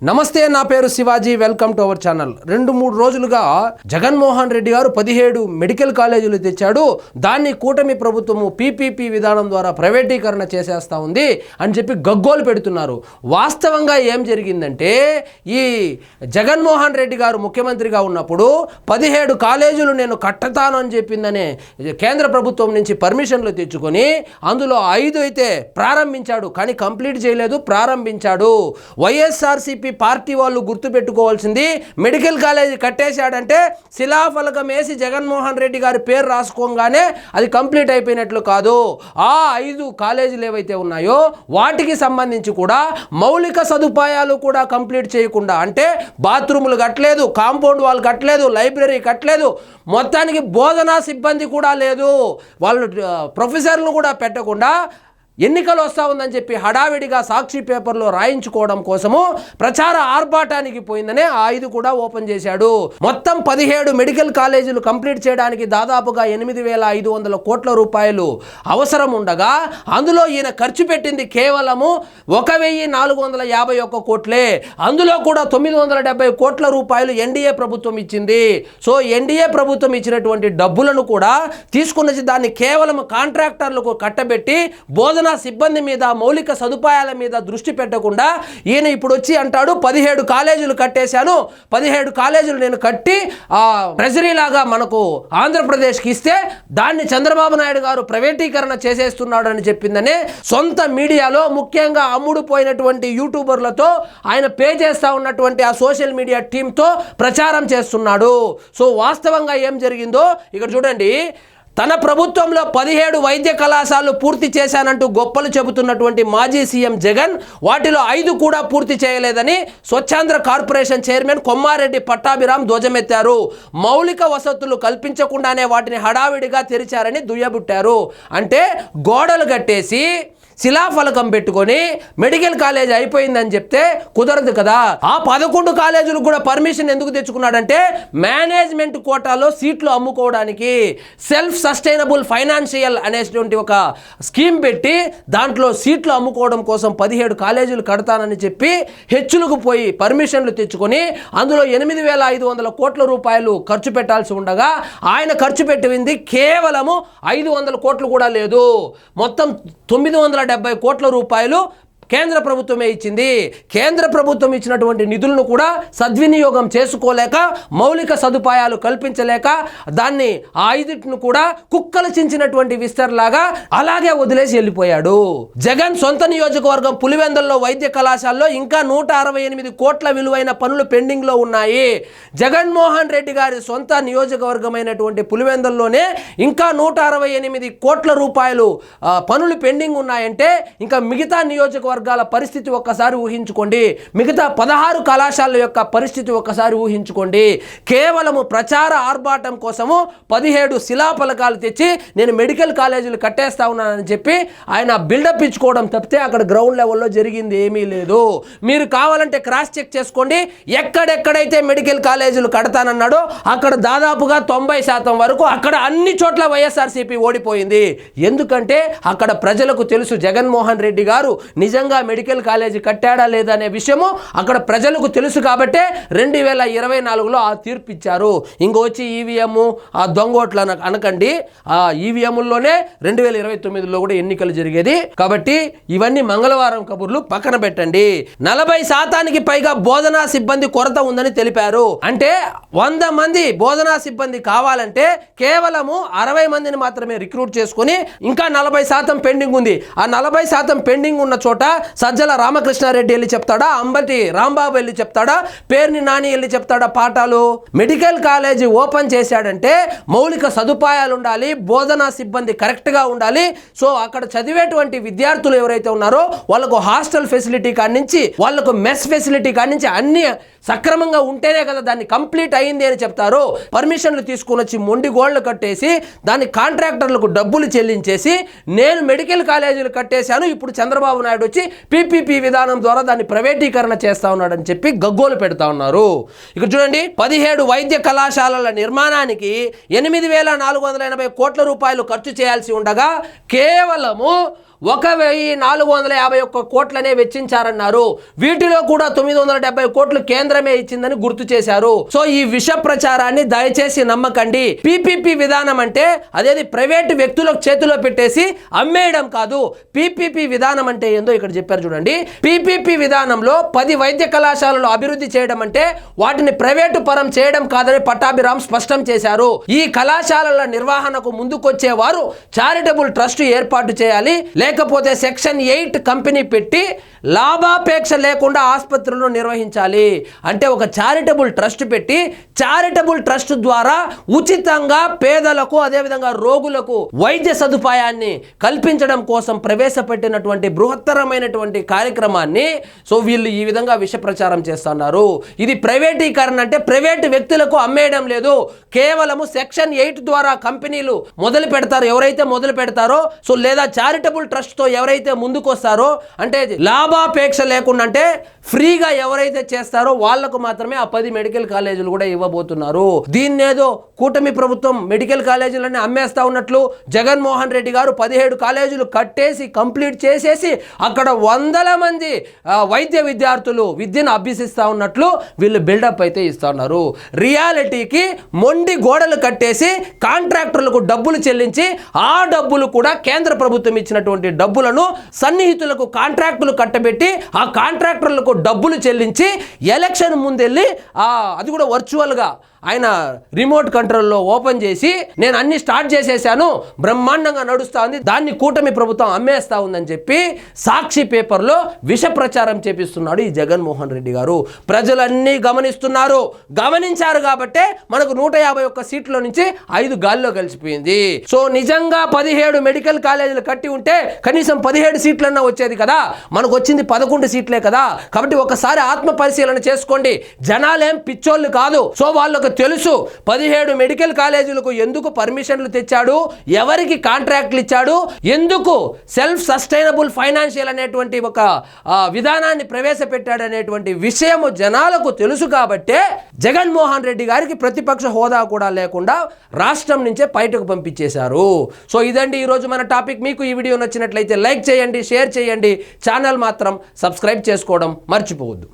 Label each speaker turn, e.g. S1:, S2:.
S1: నమస్తే, నా పేరు Shivaji. Welcome to our channel. 2-3 రోజులుగా జగన్మోహన్ రెడ్డి గారు 17 మెడికల్ కాలేజీలు తెచ్చాడు, దాన్ని కూటమి ప్రభుత్వము పీపీపీ విధానం ద్వారా ప్రైవేటీకరణ చేసేస్తా ఉంది అని చెప్పి గగ్గోలు పెడుతున్నారు. వాస్తవంగా ఏం జరిగిందంటే, ఈ జగన్మోహన్ రెడ్డి గారు ముఖ్యమంత్రిగా ఉన్నప్పుడు 17 కాలేజీలు నేను కట్టతాను అని చెప్పిందనే కేంద్ర ప్రభుత్వం నుంచి పర్మిషన్లు తెచ్చుకొని అందులో 5 అయితే ప్రారంభించాడు, కానీ కంప్లీట్ చేయలేదు, ప్రారంభించాడు. వైఎస్ఆర్సీపీ పార్టీ వాళ్ళు గుర్తుపెట్టుకోవాల్సింది, మెడికల్ కాలేజీ కట్టేశాడంటే శిలాఫలకం వేసి జగన్మోహన్ రెడ్డి గారి పేరు రాసుకోగానే అది కంప్లీట్ అయిపోయినట్లు కాదు. ఆ 5 కాలేజీలు ఏవైతే ఉన్నాయో వాటికి సంబంధించి కూడా మౌలిక సదుపాయాలు కూడా కంప్లీట్ చేయకుండా, అంటే బాత్రూములు కట్టలేదు, కాంపౌండ్ వాళ్ళు కట్టలేదు, లైబ్రరీ కట్టలేదు, మొత్తానికి బోధనా సిబ్బంది కూడా లేదు, వాళ్ళు ప్రొఫెసర్లు కూడా పెట్టకుండా ఎన్నికలు వస్తూ ఉందని చెప్పి హడావిడిగా సాక్షి పేపర్లో రాయించుకోవడం కోసము ప్రచార ఆర్భాటానికి పోయిందనే ఆ 5 కూడా ఓపెన్ చేశాడు. మొత్తం 17 మెడికల్ కాలేజీలు కంప్లీట్ చేయడానికి దాదాపుగా 8,500 కోట్ల రూపాయలు అవసరం ఉండగా అందులో ఈయన ఖర్చు పెట్టింది కేవలము 1,451 కోట్లే. అందులో కూడా 970 కోట్ల రూపాయలు ఎన్డీఏ ప్రభుత్వం ఇచ్చింది. సో ఎన్డీఏ ప్రభుత్వం ఇచ్చినటువంటి డబ్బులను కూడా తీసుకున్నది దాన్ని కేవలం కాంట్రాక్టర్లకు కట్టబెట్టి బోధన సిబ్బంది మీద, మౌలిక సదుపాయాల మీద దృష్టి పెట్టకుండా ఈయన ఇప్పుడు వచ్చి అంటాడు 17 కాలేజీలు కట్టేశాను, 17 కాలేజీలు నేను కట్టి ట్రెజరీ లాగా మనకు ఆంధ్రప్రదేశ్కి ఇస్తే దాన్ని చంద్రబాబు నాయుడు గారు ప్రైవేటీకరణ చేసేస్తున్నాడు అని చెప్పిందనే సొంత మీడియాలో, ముఖ్యంగా అమ్ముడు పోయినటువంటి యూట్యూబర్లతో ఆయన పే చేస్తూ ఉన్నటువంటి ఆ సోషల్ మీడియా టీంతో ప్రచారం చేస్తున్నాడు. సో వాస్తవంగా ఏం జరిగిందో ఇక్కడ చూడండి. తన ప్రభుత్వంలో 17 వైద్య కళాశాలలు పూర్తి చేశానంటూ గొప్పలు చెబుతున్నటువంటి మాజీ సీఎం జగన్ వాటిలో 5 కూడా పూర్తి చేయలేదని స్వచ్ఛాంధ్ర కార్పొరేషన్ చైర్మన్ కొమ్మారెడ్డి పట్టాభిరామ్ ధ్వజమెత్తారు. మౌలిక వసతులు కల్పించకుండానే వాటిని హడావిడిగా తెరిచారని దుయ్యబుట్టారు. అంటే గోడలు కట్టేసి శిలాఫలకం పెట్టుకొని మెడికల్ కాలేజ్ అయిపోయిందని చెప్తే కుదరదు కదా. ఆ 11 కాలేజీలకు కూడా పర్మిషన్ ఎందుకు తెచ్చుకున్నాడంటే మేనేజ్మెంట్ కోటాలో సీట్లు అమ్ముకోవడానికి, సెల్ఫ్ సస్టైనబుల్ ఫైనాన్షియల్ అనేటువంటి ఒక స్కీమ్ పెట్టి దాంట్లో సీట్లు అమ్ముకోవడం కోసం 17 కాలేజీలు కడతానని చెప్పి హెచ్చులకు పోయి పర్మిషన్లు తెచ్చుకొని అందులో 8,500 కోట్ల రూపాయలు ఖర్చు పెట్టాల్సి ఉండగా ఆయన ఖర్చు పెట్టింది కేవలము 500 కోట్లు కూడా లేదు. మొత్తం 970 కోట్ల రూపాయలు కేంద్ర ప్రభుత్వమే ఇచ్చింది. కేంద్ర ప్రభుత్వం ఇచ్చినటువంటి నిధులను కూడా సద్వినియోగం చేసుకోలేక, మౌలిక సదుపాయాలు కల్పించలేక దాన్ని ఆ 5 కూడా కుక్కలు చించినటువంటి విస్తర్లాగా అలాగే వదిలేసి వెళ్ళిపోయాడు. జగన్ సొంత నియోజకవర్గం పులివెందుల్లో వైద్య కళాశాలలో ఇంకా 168 కోట్ల విలువైన పనులు పెండింగ్లో ఉన్నాయి. జగన్మోహన్ రెడ్డి గారి సొంత నియోజకవర్గమైనటువంటి పులివెందుల్లోనే ఇంకా 168 కోట్ల రూపాయలు పనులు పెండింగ్ ఉన్నాయంటే ఇంకా మిగతా నియోజకవర్గ వర్గాల పరిస్థితి ఒక్కసారి ఊహించుకోండి. మిగతా 16 కళాశాలల యొక్క పరిస్థితి ఒక్కసారి ఊహించుకోండి. కేవలము ప్రచార ఆర్భాటం కోసము 17 శిలాఫలకాలు తెచ్చి నేను మెడికల్ కాలేజీలు కట్టేస్తా ఉన్నానని చెప్పి ఆయన బిల్డప్ ఇచ్చుకోవడం తప్పితే అక్కడ గ్రౌండ్ లెవెల్లో జరిగింది ఏమీ లేదు. మీరు కావాలంటే క్రాస్ చెక్ చేసుకోండి. ఎక్కడెక్కడైతే మెడికల్ కాలేజీలు కడతానన్నాడో అక్కడ దాదాపుగా 90% వరకు అక్కడ అన్ని చోట్ల వైఎస్ఆర్సీపీ ఓడిపోయింది. ఎందుకంటే అక్కడ ప్రజలకు తెలుసు జగన్మోహన్ రెడ్డి గారు నిజంగా మెడికల్ కాలేజీ కట్టాడా లేదా అనే విషయము అక్కడ ప్రజలకు తెలుసు. కాబట్టే 2024లో ఆ తీర్పు ఇచ్చారు. ఇంకొచ్చి ఈవీఎం ఆ దొంగోట్లు అనకండి, ఆ ఈవీఎంలోనే 2029లో కూడా ఎన్నికలు జరిగేది. కాబట్టి ఇవన్నీ మంగళవారం కబుర్లు పక్కన పెట్టండి. 40% పైగా బోధనా సిబ్బంది కొరత ఉందని తెలిపారు. అంటే 100 మంది బోధనా సిబ్బంది కావాలంటే కేవలము 60 మందిని మాత్రమే రిక్రూట్ చేసుకుని ఇంకా 40% పెండింగ్ ఉంది. ఆ 40% పెండింగ్ ఉన్న చోట సజ్జల రామకృష్ణారెడ్డి వెళ్ళి చెప్తాడా, అంబటి రాంబాబు వెళ్ళి చెప్తాడా, పేర్ని నాని వెళ్ళి చెప్తాడా పాఠాలు? మెడికల్ కాలేజీ ఓపెన్ చేశాడంటే మౌలిక సదుపాయాలు ఉండాలి, బోధనా సిబ్బంది కరెక్ట్గా ఉండాలి. సో అక్కడ చదివేటువంటి విద్యార్థులు ఎవరైతే ఉన్నారో వాళ్ళకు హాస్టల్ ఫెసిలిటీ కానించి, వాళ్ళకు మెస్ ఫెసిలిటీ కానించి అన్ని సక్రమంగా ఉంటేనే కదా దాన్ని కంప్లీట్ అయింది అని చెప్తారు. పర్మిషన్లు తీసుకుని వచ్చి మొండి గోళ్లు కట్టేసి దాన్ని కాంట్రాక్టర్లకు డబ్బులు చెల్లించేసి నేను మెడికల్ కాలేజీలు కట్టేశాను, ఇప్పుడు చంద్రబాబు నాయుడు వచ్చి పీపీపీ విధానం ద్వారా దాన్ని ప్రైవేటీకరణ చేస్తా ఉన్నాడని చెప్పి గగ్గోలు పెడతా ఉన్నారు. ఇక్కడ చూడండి, 17 వైద్య కళాశాలల నిర్మాణానికి 8,480 కోట్ల రూపాయలు ఖర్చు చేయాల్సి ఉండగా కేవలము 1451 కోట్లనే వెచ్చించారన్నారు. వీటిలో కూడా 970 కోట్లు కేంద్రమే ఇచ్చిందని గుర్తు చేశారు. సో ఈ విష ప్రచారాన్ని దయచేసి నమ్మకండి. పీపీపీ విధానం అంటే అదేది ప్రైవేట్ వ్యక్తులకు చేతిలో పెట్టేసి అమ్మేయడం కాదు. పీపీపీ విధానం అంటే ఏందో ఇక్కడ చెప్పారు చూడండి. పీపీపీ విధానంలో 10 వైద్య కళాశాలలు అభివృద్ధి చేయడం అంటే వాటిని ప్రైవేటు పరం చేయడం కాదని పట్టాభిరామ్ స్పష్టం చేశారు. ఈ కళాశాలల నిర్వహణకు ముందుకొచ్చేవారు చారిటబుల్ ట్రస్ట్ ఏర్పాటు చేయాలి, లేకపోతే సెక్షన్ 8 కంపెనీ పెట్టి లాభాపేక్ష లేకుండా ఆసుపత్రులను నిర్వహించాలి. అంటే ఒక చారిటబుల్ ట్రస్ట్ పెట్టి చారిటబుల్ ట్రస్ట్ ద్వారా ఉచితంగా పేదలకు అదేవిధంగా రోగులకు వైద్య సదుపాయాన్ని కల్పించడం కోసం ప్రవేశపెట్టినటువంటి బృహత్తరమైనటువంటి కార్యక్రమాన్ని సో వీళ్ళు ఈ విధంగా విష ప్రచారం చేస్తున్నారు. ఇది ప్రైవేటీకరణ అంటే ప్రైవేటు వ్యక్తులకు అమ్మేయడం లేదు. కేవలము సెక్షన్ 8 ద్వారా కంపెనీలు మొదలు పెడతారు. ఎవరైతే మొదలు పెడతారో సో లేదా చారిటబుల్ ట్రస్ట్ తో ఎవరైతే ముందుకు వస్తారో అంటే లాభాపేక్ష లేకుండా అంటే ఫ్రీగా ఎవరైతే చేస్తారో వాళ్లకు మాత్రమే ఆ 10 మెడికల్ కాలేజీలు కూడా ఇవ్వబోతున్నారు. దీన్నేదో కూటమి ప్రభుత్వం మెడికల్ కాలేజీలన్నీ అమ్మేస్తా ఉన్నట్లు జగన్మోహన్ రెడ్డి గారు 17 కాలేజీలు కట్టేసి కంప్లీట్ చేసేసి అక్కడ వందల మంది వైద్య విద్యార్థులు విద్యను అభ్యసిస్తా ఉన్నట్లు వీళ్ళు బిల్డప్ అయితే ఇస్తా ఉన్నారు. రియాలిటీకి మొండి గోడలు కట్టేసి కాంట్రాక్టర్లకు డబ్బులు చెల్లించి ఆ డబ్బులు కూడా కేంద్ర ప్రభుత్వం ఇచ్చినటువంటి డబ్బులను సన్నిహితులకు కాంట్రాక్టులు కట్టబెట్టి ఆ కాంట్రాక్టర్లకు డబ్బులు చెల్లించి ఎలక్షన్ ముందెళ్ళి అది కూడా వర్చువల్గా ఆయన రిమోట్ కంట్రోల్లో ఓపెన్ చేసి నేను అన్ని స్టార్ట్ చేసేసాను, బ్రహ్మాండంగా నడుస్తా ఉంది, దాన్ని కూటమి ప్రభుత్వం అమ్మేస్తా ఉందని చెప్పి సాక్షి పేపర్లో విష ప్రచారం చేపిస్తున్నాడు ఈ జగన్మోహన్ రెడ్డి గారు. ప్రజలన్నీ గమనిస్తున్నారు. గమనించారు కాబట్టే మనకు 151 సీట్ల నుంచి 5 గాల్లో కలిసిపోయింది. సో నిజంగా 17 మెడికల్ కాలేజీలు కట్టి ఉంటే కనీసం 17 సీట్లన్నా వచ్చేది కదా. మనకు వచ్చింది 11 సీట్లే కదా. కాబట్టి ఒకసారి ఆత్మ పరిశీలన చేసుకోండి. జనాలేం పిచ్చోళ్ళు కాదు. సో వాళ్ళకు తెలుసు 17 మెడికల్ కాలేజీలకు ఎందుకు పర్మిషన్లు తెచ్చాడు, ఎవరికి కాంట్రాక్ట్లు ఇచ్చాడు, ఎందుకు సెల్ఫ్ సస్టైనబుల్ ఫైనాన్షియల్ అనేటువంటి ఒక విధానాన్ని ప్రవేశపెట్టాడు అనేటువంటి విషయము జనాలకు తెలుసు కాబట్టే జగన్మోహన్ రెడ్డి గారికి ప్రతిపక్ష హోదా కూడా లేకుండా రాష్ట్రం నుంచే బయటకు పంపించేశారు. సో ఇదండి ఈరోజు మన టాపిక్. మీకు ఈ వీడియో నచ్చినట్లయితే లైక్ చేయండి, షేర్ చేయండి, ఛానల్ మాత్రం సబ్స్క్రైబ్ చేసుకోవడం మర్చిపోవద్దు.